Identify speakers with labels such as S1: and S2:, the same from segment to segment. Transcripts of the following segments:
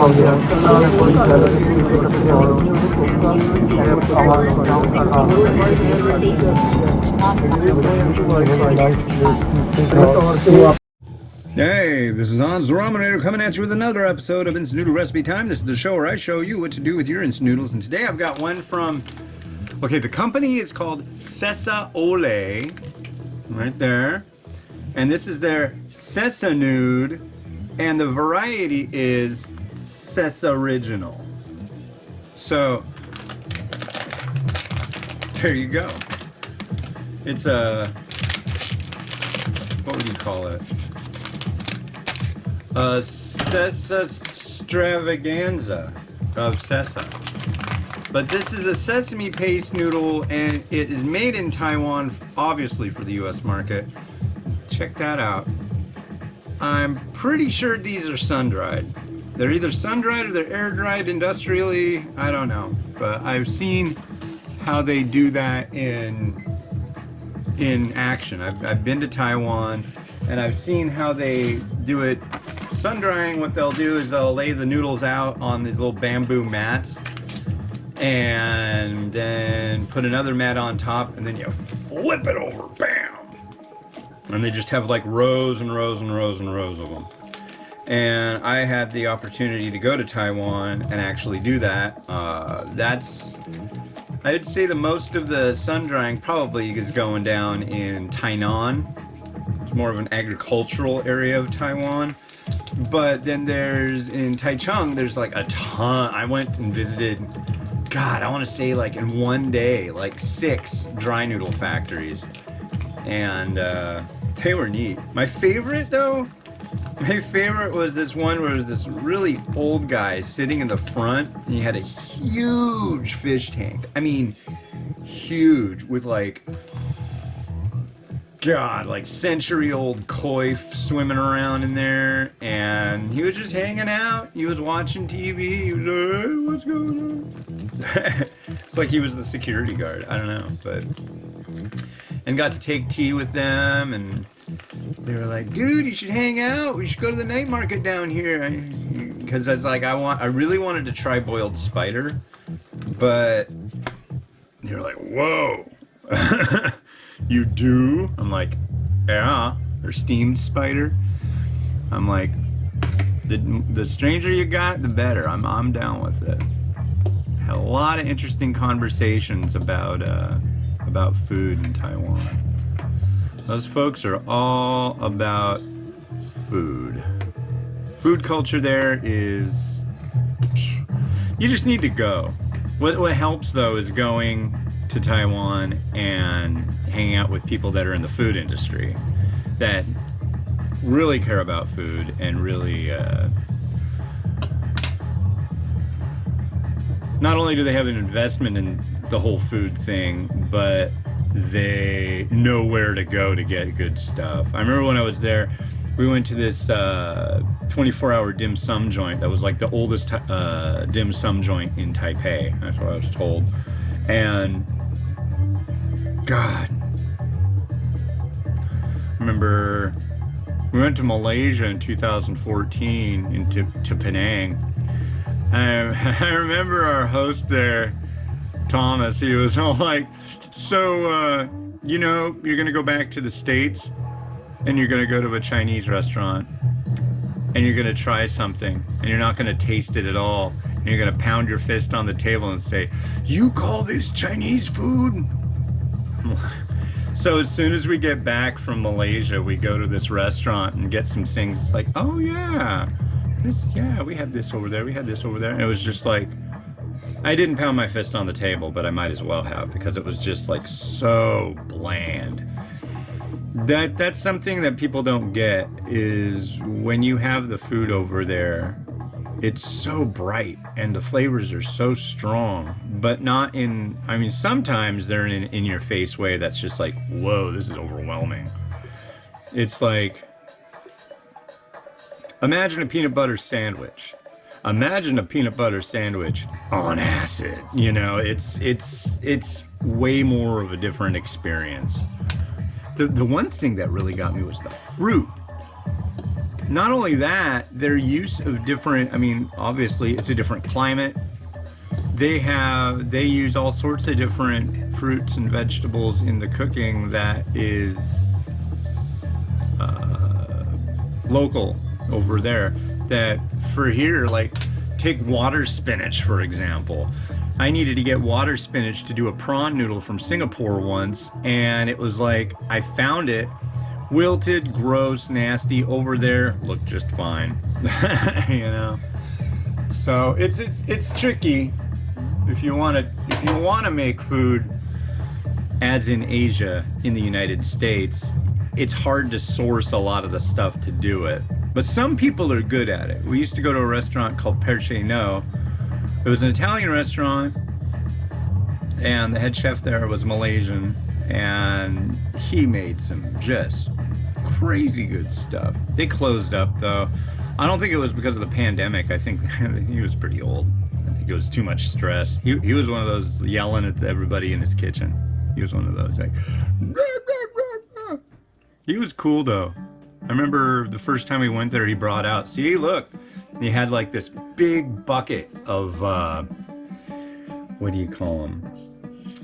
S1: Hey, this is Hans the Ramenator coming at you with another episode of Instant Noodle Recipe Time. This is the show where I show you what to do with your instant noodles. And today I've got one from, okay, the company is called Sesaole, right there. And this is their Sesanood, and the variety is Sesariginal. So, there you go. It's a, what would you call it? A Sesa extravaganza of Sesa. But this is a sesame paste noodle, and it is made in Taiwan, obviously for the US market. Check that out. I'm pretty sure these are sun-dried. They're either sun-dried or they're air-dried industrially. I don't know. But I've seen how they do that in action. I've been to Taiwan, and I've seen how they do it sun-drying. What they'll do is they'll lay the noodles out on these little bamboo mats, and then put another mat on top, and then you flip it over, bam! And they just have like rows and rows and rows and rows of them. And I had the opportunity to go to Taiwan and actually do that. I'd say the most of the sun drying probably is going down in Tainan. It's more of an agricultural area of Taiwan. But then there's, in Taichung, there's like a ton. I went and visited, God, I want to say like in one day, like 6 dry noodle factories. And they were neat. My favorite though, was this one where there was this really old guy sitting in the front, and he had a huge fish tank. I mean, huge, with like, God, like century-old koi swimming around in there, and he was just hanging out. He was watching TV. He was like, hey, what's going on? It's like he was the security guard. I don't know, but... And got to take tea with them, and they were like, dude, you should hang out. We should go to the night market down here. Because I was like, I really wanted to try boiled spider, but they were like, whoa. You do? I'm like, yeah. Or steamed spider. I'm like, the stranger you got, the better. I'm down with it. Had a lot of interesting conversations about food in Taiwan. Those folks are all about food. Food culture there is, you just need to go. What helps though is going to Taiwan and hanging out with people that are in the food industry that really care about food and really not only do they have an investment in the whole food thing, but they know where to go to get good stuff. I remember when I was there, we went to this 24-hour dim sum joint that was like the oldest dim sum joint in Taipei. That's what I was told. And God, I remember we went to Malaysia in 2014 to Penang. I remember our host there, Thomas, he was all like, so, you know, you're gonna go back to the States and you're gonna go to a Chinese restaurant and you're gonna try something and you're not gonna taste it at all, and you're gonna pound your fist on the table and say, you call this Chinese food? So as soon as we get back from Malaysia, we go to this restaurant and get some things. It's like, oh yeah, we had this over there, we had this over there. And it was just like, I didn't pound my fist on the table, but I might as well have, because it was just like so bland. That's something that people don't get, is when you have the food over there, it's so bright and the flavors are so strong, but not in, I mean, sometimes they're in your face way that's just like, whoa, this is overwhelming. It's like, imagine a peanut butter sandwich. Imagine a peanut butter sandwich on acid. You know, it's way more of a different experience. The one thing that really got me was the fruit. not only that, their use of different, I mean, obviously it's a different climate. They use all sorts of different fruits and vegetables in the cooking that is local over there. That for here, like take water spinach for example. I needed to get water spinach to do a prawn noodle from Singapore once, and it was like I found it wilted, gross, nasty. Over there looked just fine. You know, so it's tricky if you want to make food as in Asia, in the United States. It's hard to source a lot of the stuff to do it, but some people are good at it. We used to go to a restaurant called Perche No. It was an Italian restaurant, and the head chef there was Malaysian, and he made some just crazy good stuff. They closed up though. I don't think it was because of the pandemic. I think he was pretty old. I think it was too much stress. He was one of those yelling at everybody in his kitchen. He was one of those like, he was cool though. I remember the first time we went there, he brought out, see, look, he had like this big bucket of, what do you call them?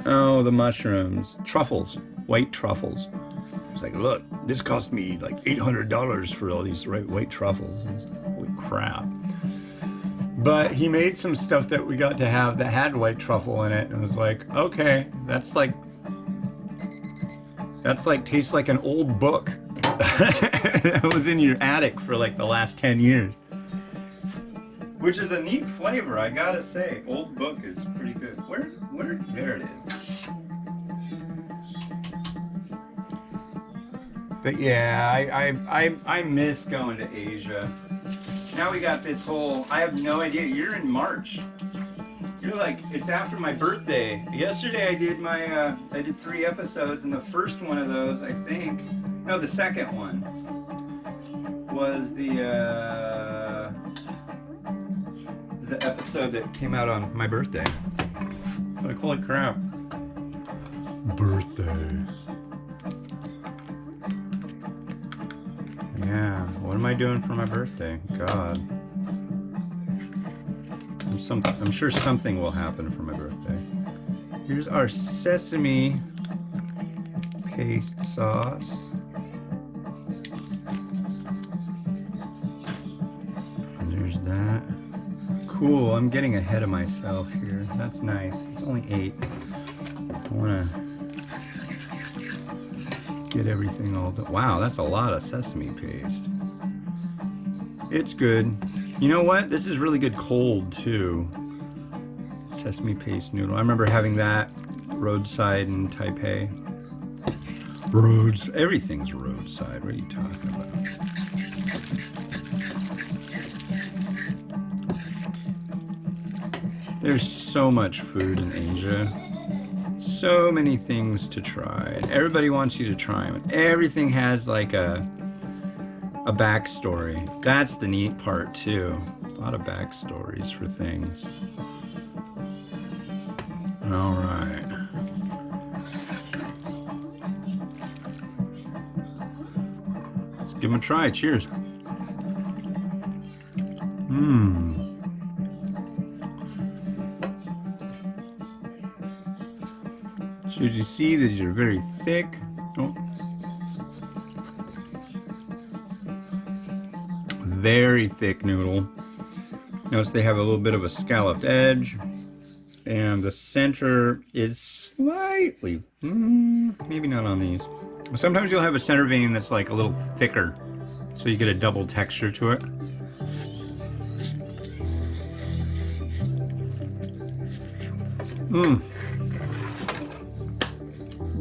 S1: Oh, the mushrooms, truffles, white truffles. It's like, look, this cost me like $800 for all these white truffles. I was like, holy crap. But he made some stuff that we got to have that had white truffle in it, and it was like, okay, that's like tastes like an old book that was in your attic for like the last 10 years. Which is a neat flavor, I gotta say. Old book is pretty good. There it is. But yeah, I miss going to Asia. Now we got this whole, I have no idea, you're in March. You're like, it's after my birthday. Yesterday I did 3 episodes, and the first one of those, I think, no, the second one was the episode that came out on my birthday. Like, holy crap. Birthday. Yeah, what am I doing for my birthday? God. I'm sure something will happen for my birthday. Here's our sesame paste sauce. And there's that. Cool, I'm getting ahead of myself here. That's nice. It's only 8. I want to get everything all done. Wow, that's a lot of sesame paste. It's good. You know what? This is really good cold too. Sesame paste noodle. I remember having that roadside in Taipei. Everything's roadside. What are you talking about? There's so much food in Asia. So many things to try. And everybody wants you to try them. Everything has like a backstory. That's the neat part too. A lot of backstories for things. All right. Let's give them a try. Cheers. So as you see, these are very thick. Oh. Very thick noodle. Notice they have a little bit of a scalloped edge, and the center is slightly, maybe not on these. Sometimes you'll have a center vein that's like a little thicker, so you get a double texture to it.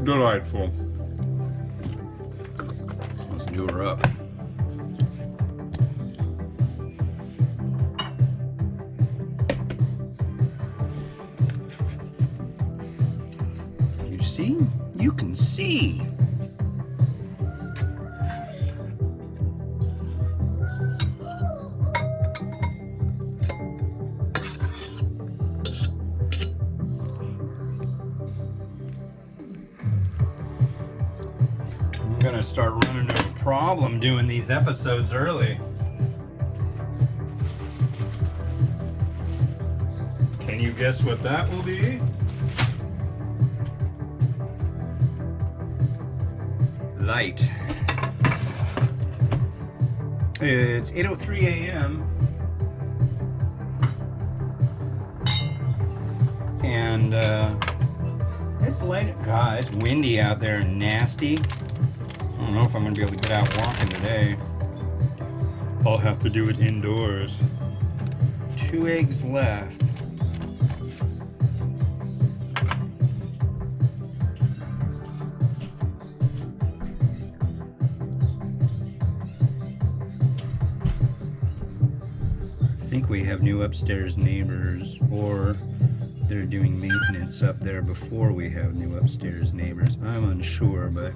S1: Delightful. Let's do her up. You see? You can see. I'm gonna start running into a problem doing these episodes early. Can you guess what that will be? Light. It's 8:03 a.m. And it's late. God, it's windy out there and nasty. I don't know if I'm gonna be able to get out walking today. I'll have to do it indoors. 2 eggs left. I think we have new upstairs neighbors, or they're doing maintenance up there before we have new upstairs neighbors. I'm unsure, but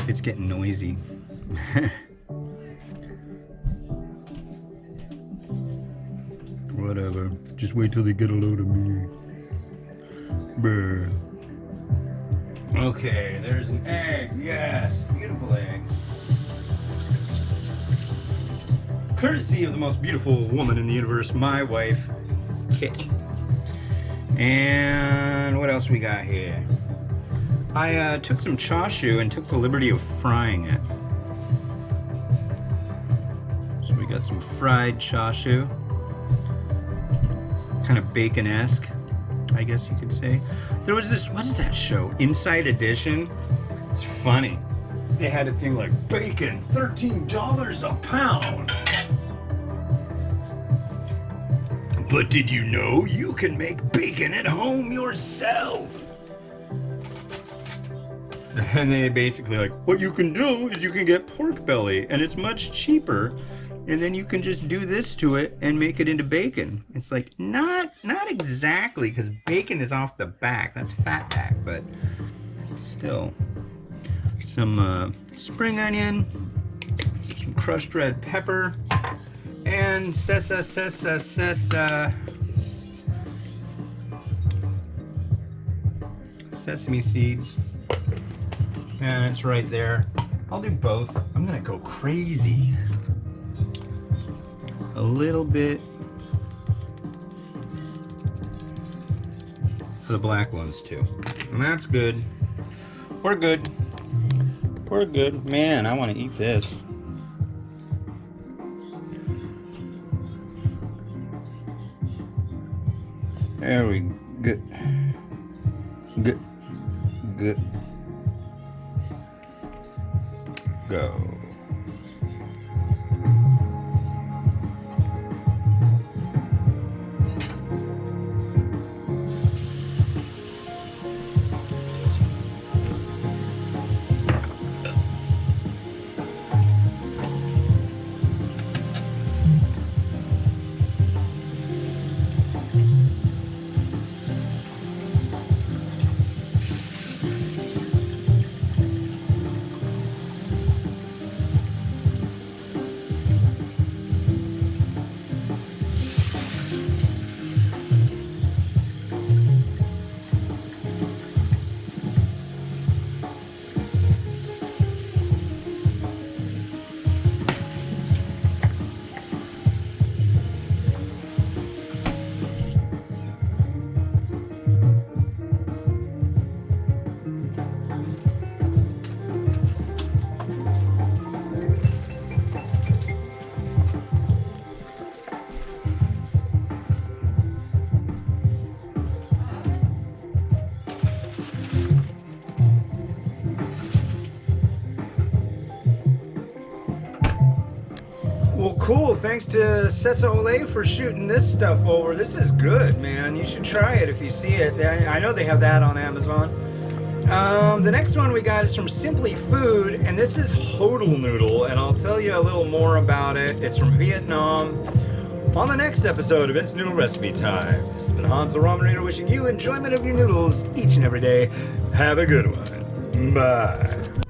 S1: it's getting noisy. Whatever. Just wait till they get a load of me. Brr. Okay, there's an egg. Yes, beautiful egg. Courtesy of the most beautiful woman in the universe, my wife, Kit. And what else we got here? I took some chashu and took the liberty of frying it. So we got some fried chashu. Kind of bacon-esque, I guess you could say. There was this, what is that show? Inside Edition? It's funny. They had a thing like, bacon, $13 a pound. But did you know you can make bacon at home yourself? And they basically like, what you can do is you can get pork belly and it's much cheaper, and then you can just do this to it and make it into bacon. It's like, not exactly, because bacon is off the back. That's fat back, but still. Some spring onion, some crushed red pepper, and sesame seeds. And it's right there. I'll do both. I'm gonna go crazy. A little bit for the black ones too. And that's good. We're good. We're good. Man, I want to eat this. There we go. Good. Good. Go. Well, cool. Thanks to Sesaole for shooting this stuff over. This is good, man. You should try it if you see it. I know they have that on Amazon. The next one we got is from Simply Food, and this is Hodel Noodle, and I'll tell you a little more about it. It's from Vietnam. On the next episode of It's Noodle Recipe Time. This has been Hans the Ramen Reader wishing you enjoyment of your noodles each and every day. Have a good one. Bye.